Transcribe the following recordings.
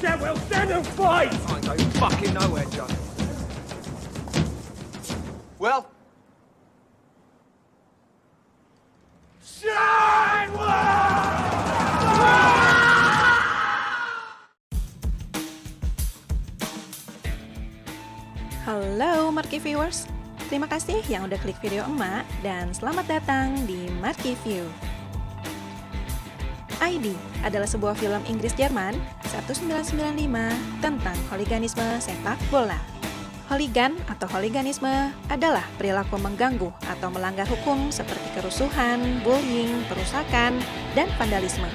Sheffield, stand and fight! I ain't going fucking nowhere, John. Well? Halo Marky Viewers, terima kasih yang udah klik video emak dan selamat datang di Marky View. ID adalah sebuah film Inggris-Jerman 1995 tentang holiganisme sepak bola. Holigan atau holiganisme adalah perilaku mengganggu atau melanggar hukum seperti kerusuhan, bullying, perusakan, dan vandalisme.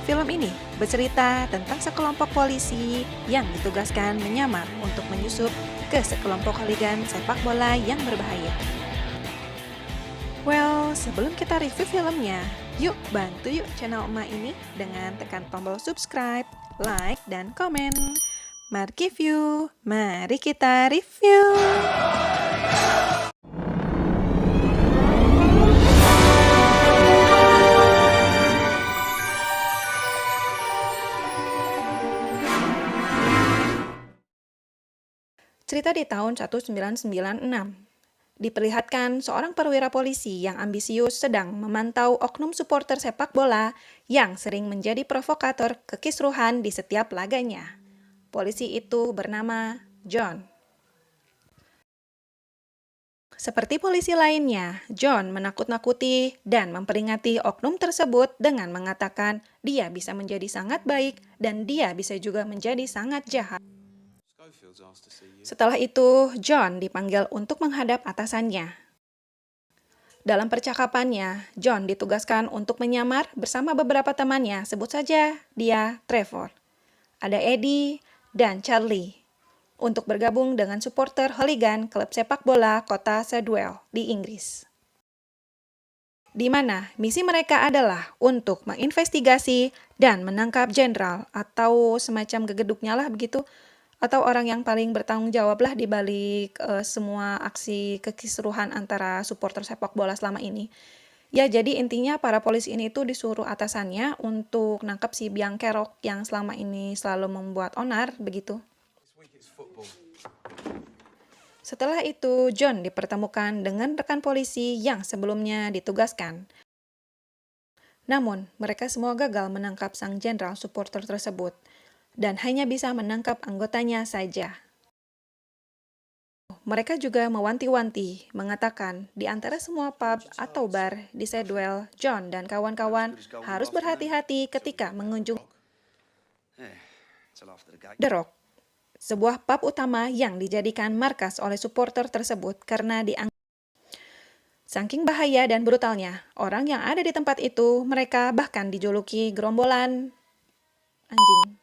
Film ini bercerita tentang sekelompok polisi yang ditugaskan menyamar untuk menyusup ke sekelompok holigan sepak bola yang berbahaya. Well, sebelum kita review filmnya, yuk bantu yuk channel emak ini dengan tekan tombol subscribe, like, dan komen. Marky View, mari kita review! Cerita di tahun 1996. Diperlihatkan seorang perwira polisi yang ambisius sedang memantau oknum supporter sepak bola yang sering menjadi provokator kekisruhan di setiap laganya. Polisi itu bernama John. Seperti polisi lainnya, John menakut-nakuti dan memperingati oknum tersebut dengan mengatakan dia bisa menjadi sangat baik dan dia bisa juga menjadi sangat jahat. Setelah itu, John dipanggil untuk menghadap atasannya. Dalam percakapannya, John ditugaskan untuk menyamar bersama beberapa temannya, sebut saja dia Trevor. Ada Eddie dan Charlie, untuk bergabung dengan supporter hooligan klub sepak bola kota Sedwell di Inggris. Di mana misi mereka adalah untuk menginvestigasi dan menangkap jenderal atau semacam gegeduknya lah begitu, atau orang yang paling bertanggung jawab lah di balik semua aksi kekisruhan antara supporter sepak bola selama ini. Ya, jadi intinya para polisi ini tuh disuruh atasannya untuk nangkap si Biang Kerok yang selama ini selalu membuat onar begitu. Setelah itu, John dipertemukan dengan rekan polisi yang sebelumnya ditugaskan. Namun, mereka semua gagal menangkap sang jenderal supporter tersebut dan hanya bisa menangkap anggotanya saja. Mereka juga mewanti-wanti, mengatakan di antara semua pub atau bar di Sedwell, John dan kawan-kawan harus berhati-hati ketika mengunjungi The Rock, sebuah pub utama yang dijadikan markas oleh supporter tersebut karena dianggap saking bahaya dan brutalnya. Orang yang ada di tempat itu, mereka bahkan dijuluki gerombolan anjing.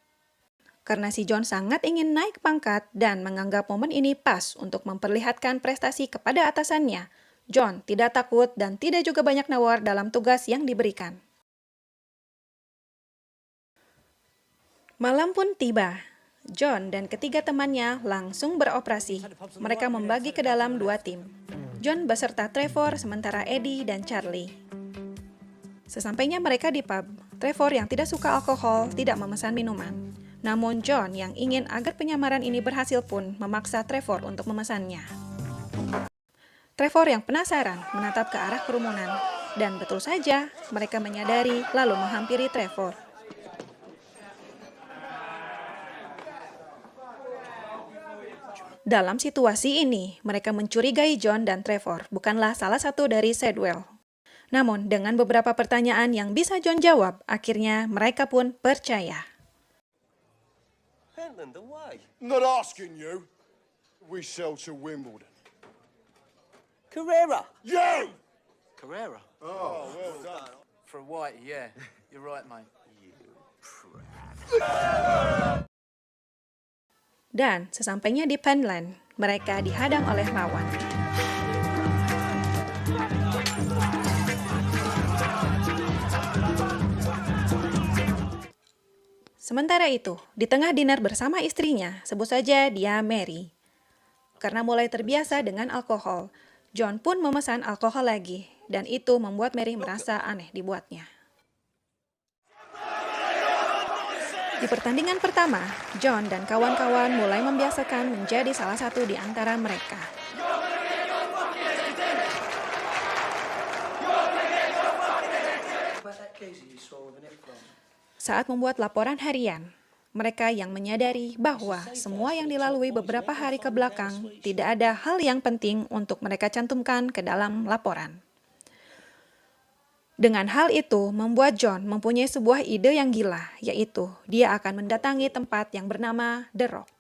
Karena si John sangat ingin naik pangkat dan menganggap momen ini pas untuk memperlihatkan prestasi kepada atasannya, John tidak takut dan tidak juga banyak nawar dalam tugas yang diberikan. Malam pun tiba. John dan ketiga temannya langsung beroperasi. Mereka membagi ke dalam dua tim. John beserta Trevor, sementara Eddie dan Charlie. Sesampainya mereka di pub, Trevor yang tidak suka alkohol tidak memesan minuman. Namun John yang ingin agar penyamaran ini berhasil pun memaksa Trevor untuk memesannya. Trevor yang penasaran menatap ke arah kerumunan. Dan betul saja, mereka menyadari lalu menghampiri Trevor. Dalam situasi ini, mereka mencurigai John dan Trevor bukanlah salah satu dari Sedwell. Namun, dengan beberapa pertanyaan yang bisa John jawab, akhirnya mereka pun percaya. Pentland away. Not asking you. We sell to Wimbledon. Carrera. You! Carrera. Oh, well done. For a whitey, yeah. You're right, mate. Dan sesampainya di Pentland, mereka dihadang oleh lawan. Sementara itu, di tengah dinner bersama istrinya, sebut saja dia Mary. Karena mulai terbiasa dengan alkohol, John pun memesan alkohol lagi, dan itu membuat Mary merasa aneh dibuatnya. Di pertandingan pertama, John dan kawan-kawan mulai membiasakan menjadi salah satu di antara mereka. Saat membuat laporan harian, mereka yang menyadari bahwa semua yang dilalui beberapa hari ke belakang tidak ada hal yang penting untuk mereka cantumkan ke dalam laporan. Dengan hal itu, membuat John mempunyai sebuah ide yang gila, yaitu dia akan mendatangi tempat yang bernama The Rock.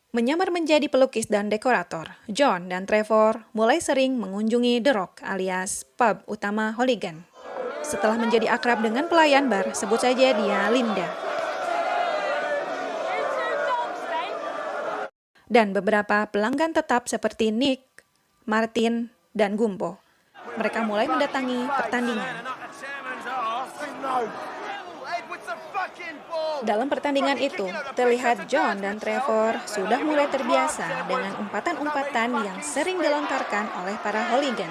Menyamar menjadi pelukis dan dekorator, John dan Trevor mulai sering mengunjungi The Rock alias pub utama Hooligan. Setelah menjadi akrab dengan pelayan bar, sebut saja dia Linda. Dan beberapa pelanggan tetap seperti Nick, Martin, dan Gumbo. Mereka mulai mendatangi pertandingan. Dalam pertandingan itu, terlihat John dan Trevor sudah mulai terbiasa dengan umpatan-umpatan yang sering dilontarkan oleh para hooligan.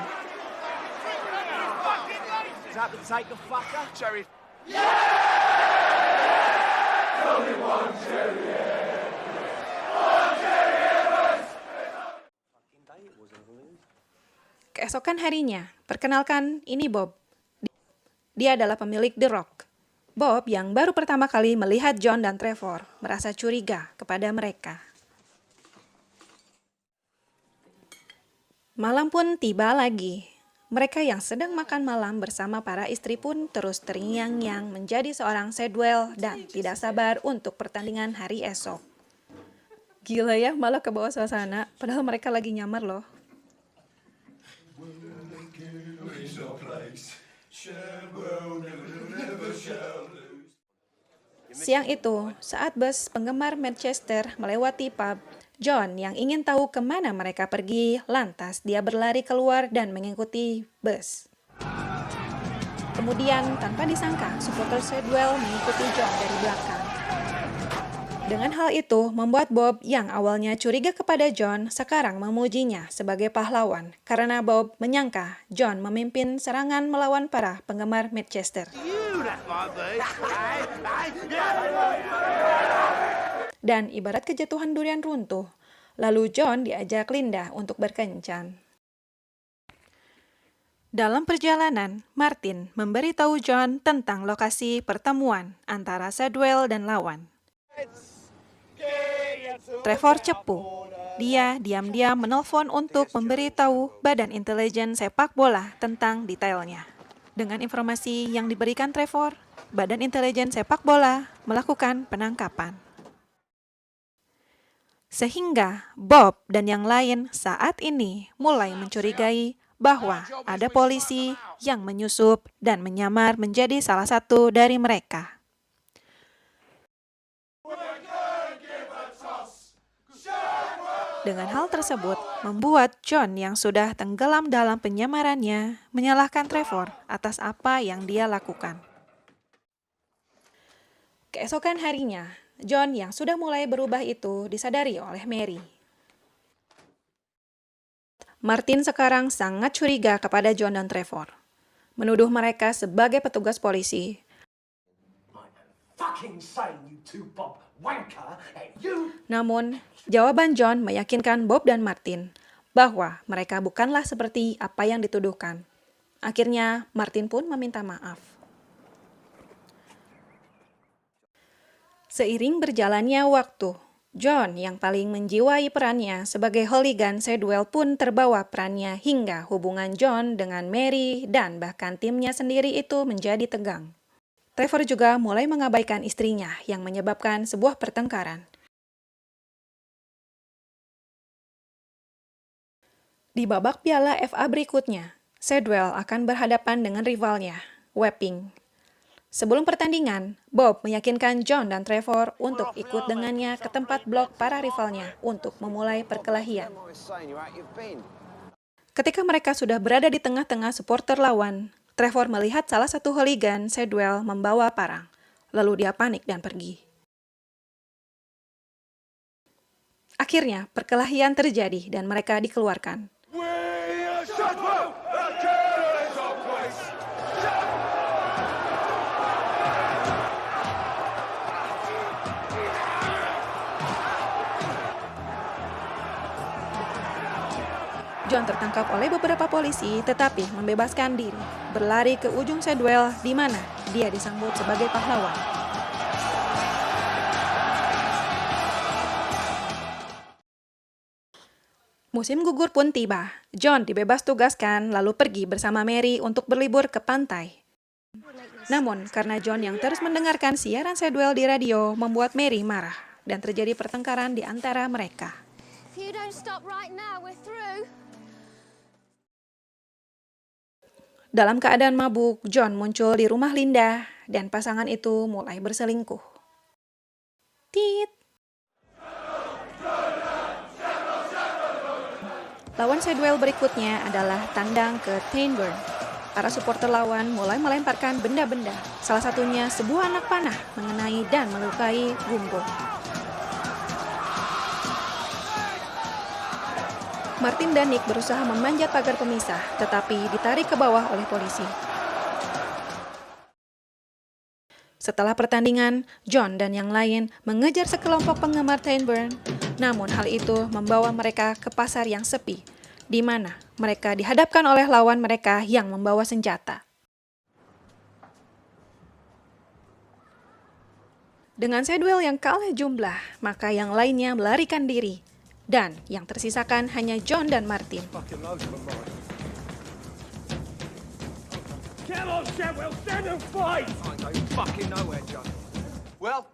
Keesokan harinya, perkenalkan, ini Bob. Dia adalah pemilik The Rock. Bob yang baru pertama kali melihat John dan Trevor merasa curiga kepada mereka. Malam pun tiba lagi. Mereka yang sedang makan malam bersama para istri pun terus terngiang-ngiang menjadi seorang Sedwell dan tidak sabar untuk pertandingan hari esok. Gila ya, malah ke bawah suasana, padahal mereka lagi nyamar loh. Siang itu, saat bus penggemar Manchester melewati pub, John yang ingin tahu kemana mereka pergi, lantas dia berlari keluar dan mengikuti bus. Kemudian, tanpa disangka, supporter Sedwell mengikuti John dari belakang. Dengan hal itu, membuat Bob yang awalnya curiga kepada John sekarang memujinya sebagai pahlawan karena Bob menyangka John memimpin serangan melawan para penggemar Manchester. Dan ibarat kejatuhan durian runtuh, lalu John diajak Linda untuk berkencan. Dalam perjalanan, Martin memberitahu John tentang lokasi pertemuan antara Sedwell dan lawan. Trevor cepu. Dia diam-diam menelpon untuk memberitahu Badan Intelijen Sepak Bola tentang detailnya. Dengan informasi yang diberikan Trevor, Badan Intelijen Sepak Bola melakukan penangkapan. Sehingga Bob dan yang lain saat ini mulai mencurigai bahwa ada polisi yang menyusup dan menyamar menjadi salah satu dari mereka. Dengan hal tersebut, membuat John yang sudah tenggelam dalam penyamarannya menyalahkan Trevor atas apa yang dia lakukan. Keesokan harinya, John yang sudah mulai berubah itu disadari oleh Mary. Martin sekarang sangat curiga kepada John dan Trevor, menuduh mereka sebagai petugas polisi. Namun, jawaban John meyakinkan Bob dan Martin bahwa mereka bukanlah seperti apa yang dituduhkan. Akhirnya, Martin pun meminta maaf. Seiring berjalannya waktu, John yang paling menjiwai perannya sebagai hooligan Sedwell pun terbawa perannya hingga hubungan John dengan Mary dan bahkan timnya sendiri itu menjadi tegang. Trevor juga mulai mengabaikan istrinya yang menyebabkan sebuah pertengkaran. Di babak Piala FA berikutnya, Sedwell akan berhadapan dengan rivalnya, Wapping. Sebelum pertandingan, Bob meyakinkan John dan Trevor untuk ikut dengannya ke tempat blok para rivalnya untuk memulai perkelahian. Ketika mereka sudah berada di tengah-tengah supporter lawan, Trevor melihat salah satu hooligan Sedwell membawa parang, lalu dia panik dan pergi. Akhirnya, perkelahian terjadi dan mereka dikeluarkan. John tertangkap oleh beberapa polisi tetapi membebaskan diri, berlari ke ujung Sedwell di mana dia disambut sebagai pahlawan. Musim gugur pun tiba. John dibebas tugaskan lalu pergi bersama Mary untuk berlibur ke pantai. Namun, karena John yang terus mendengarkan siaran Sedwell di radio membuat Mary marah dan terjadi pertengkaran di antara mereka. If you don't stop right now, we're through. Dalam keadaan mabuk, John muncul di rumah Linda dan pasangan itu mulai berselingkuh. Tit. Lawan Sedwell berikutnya adalah tandang ke Tainburn. Para supporter lawan mulai melemparkan benda-benda, salah satunya sebuah anak panah mengenai dan melukai Gumbo. Martin dan Nick berusaha memanjat pagar pemisah, tetapi ditarik ke bawah oleh polisi. Setelah pertandingan, John dan yang lain mengejar sekelompok penggemar Tainburn, namun hal itu membawa mereka ke pasar yang sepi, di mana mereka dihadapkan oleh lawan mereka yang membawa senjata. Dengan Sedwell yang kalah jumlah, maka yang lainnya melarikan diri. Dan yang tersisakan hanya John dan Martin. Fucking loads of them, right? Come on, Sheffield, stand and fight! I ain't going fucking nowhere, John. Well,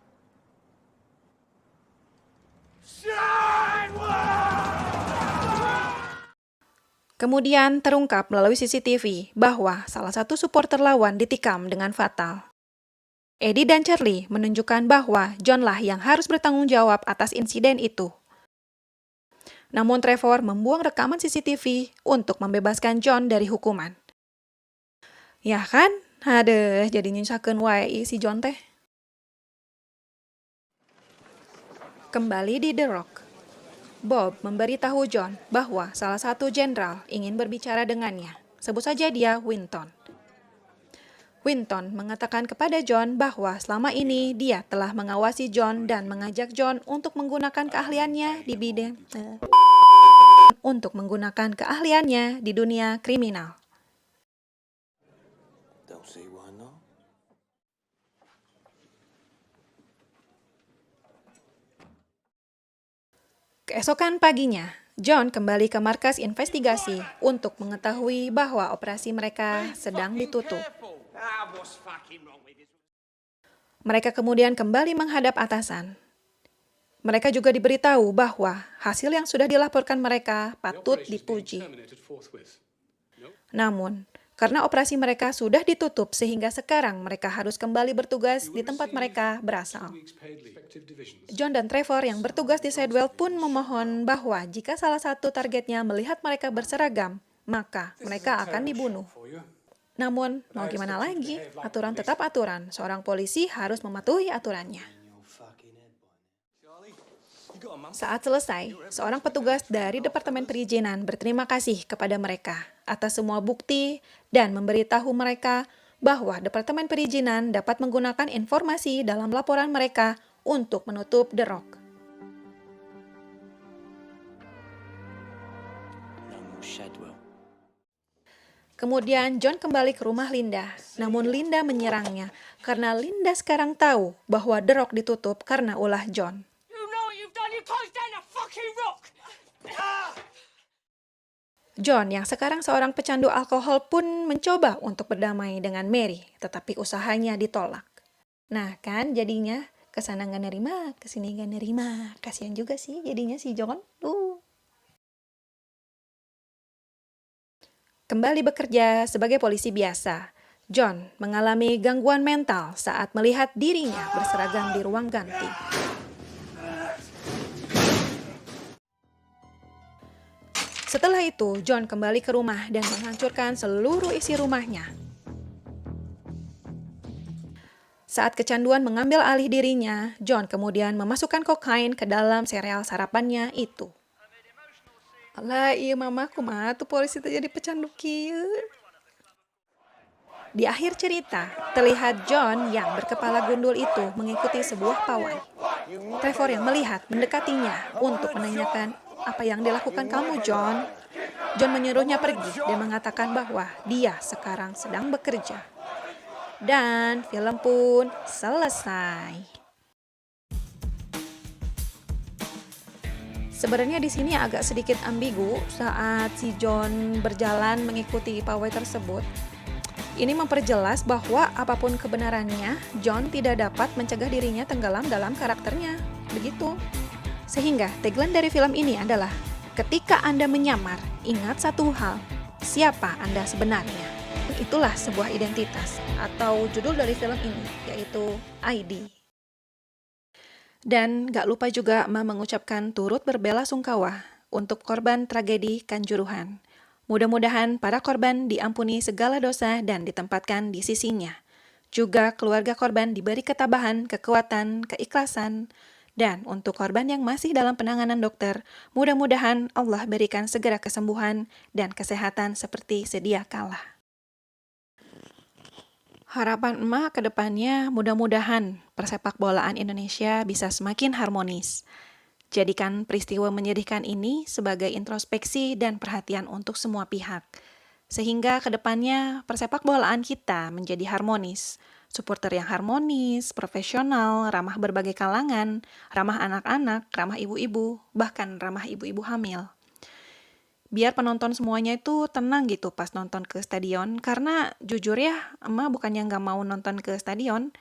Kemudian terungkap melalui CCTV bahwa salah satu supporter lawan ditikam dengan fatal. Eddie dan Charlie menunjukkan bahwa John lah yang harus bertanggung jawab atas insiden itu. Namun Trevor membuang rekaman CCTV untuk membebaskan John dari hukuman. Ya kan? Aduh, jadi nyusakeun wae si John teh. Kembali di The Rock. Bob memberitahu John bahwa salah satu jenderal ingin berbicara dengannya. Sebut saja dia Winton. Winton mengatakan kepada John bahwa selama ini dia telah mengawasi John dan mengajak John untuk menggunakan keahliannya di bidang di dunia kriminal. don't see why not. Keesokan paginya, John kembali ke markas investigasi untuk mengetahui bahwa operasi mereka sedang ditutup. What's fucking wrong with this? Mereka kemudian kembali menghadap atasan. Mereka juga diberitahu bahwa hasil yang sudah dilaporkan mereka patut dipuji. Namun, karena operasi mereka sudah ditutup sehingga sekarang mereka harus kembali bertugas di tempat mereka berasal. John dan Trevor yang bertugas di Sedwell pun memohon bahwa jika salah satu targetnya melihat mereka berseragam, maka mereka akan dibunuh. Namun, mau gimana lagi? Aturan tetap aturan. Seorang polisi harus mematuhi aturannya. Saat selesai, seorang petugas dari Departemen Perizinan berterima kasih kepada mereka atas semua bukti dan memberitahu mereka bahwa Departemen Perizinan dapat menggunakan informasi dalam laporan mereka untuk menutup The Rock. No more Shadwell. Kemudian John kembali ke rumah Linda, namun Linda menyerangnya karena Linda sekarang tahu bahwa The Rock ditutup karena ulah John. You know what you've done? You closed down a fucking rock! John yang sekarang seorang pecandu alkohol pun mencoba untuk berdamai dengan Mary, tetapi usahanya ditolak. Nah kan jadinya kesana nggak nerima, kesini nggak nerima. Kasian juga sih jadinya si John. Kembali bekerja sebagai polisi biasa, John mengalami gangguan mental saat melihat dirinya berseragam di ruang ganti. Setelah itu, John kembali ke rumah dan menghancurkan seluruh isi rumahnya. Saat kecanduan mengambil alih dirinya, John kemudian memasukkan kokain ke dalam sereal sarapannya itu. Alah, iya mama, kumaha tuh polisi teh jadi pecandu kieu. Di akhir cerita, terlihat John yang berkepala gundul itu mengikuti sebuah pawai. Trevor yang melihat mendekatinya untuk menanyakan, apa yang dilakukan kamu, John? John menyuruhnya pergi dan mengatakan bahwa dia sekarang sedang bekerja. Dan film pun selesai. Sebenarnya di sini agak sedikit ambigu saat si John berjalan mengikuti pawai tersebut. Ini memperjelas bahwa apapun kebenarannya, John tidak dapat mencegah dirinya tenggelam dalam karakternya. Begitu. Sehingga tagline dari film ini adalah, ketika Anda menyamar, ingat satu hal, siapa Anda sebenarnya. Itulah sebuah identitas atau judul dari film ini, yaitu ID. Dan gak lupa juga mengucapkan turut berbela-sungkawa untuk korban tragedi Kanjuruhan. Mudah-mudahan para korban diampuni segala dosa dan ditempatkan di sisinya. Juga keluarga korban diberi ketabahan, kekuatan, keikhlasan. Dan untuk korban yang masih dalam penanganan dokter, mudah-mudahan Allah berikan segera kesembuhan dan kesehatan seperti sedia kala. Harapan emak ke depannya mudah-mudahan persepak bolaan Indonesia bisa semakin harmonis. Jadikan peristiwa menyedihkan ini sebagai introspeksi dan perhatian untuk semua pihak. Sehingga ke depannya persepak bolaan kita menjadi harmonis. Supporter yang harmonis, profesional, ramah berbagai kalangan, ramah anak-anak, ramah ibu-ibu, bahkan ramah ibu-ibu hamil. Biar penonton semuanya itu tenang gitu pas nonton ke stadion. Karena jujur ya, emak bukannya nggak mau nonton ke stadion.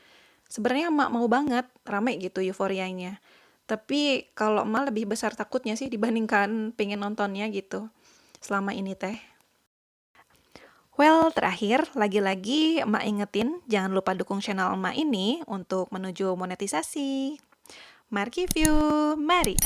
Sebenarnya emak mau banget, ramai gitu euforianya. Tapi kalau emak lebih besar takutnya sih dibandingkan pengen nontonnya gitu. Selama ini teh. Well, terakhir, lagi-lagi emak ingetin jangan lupa dukung channel emak ini untuk menuju monetisasi. Mark View, mari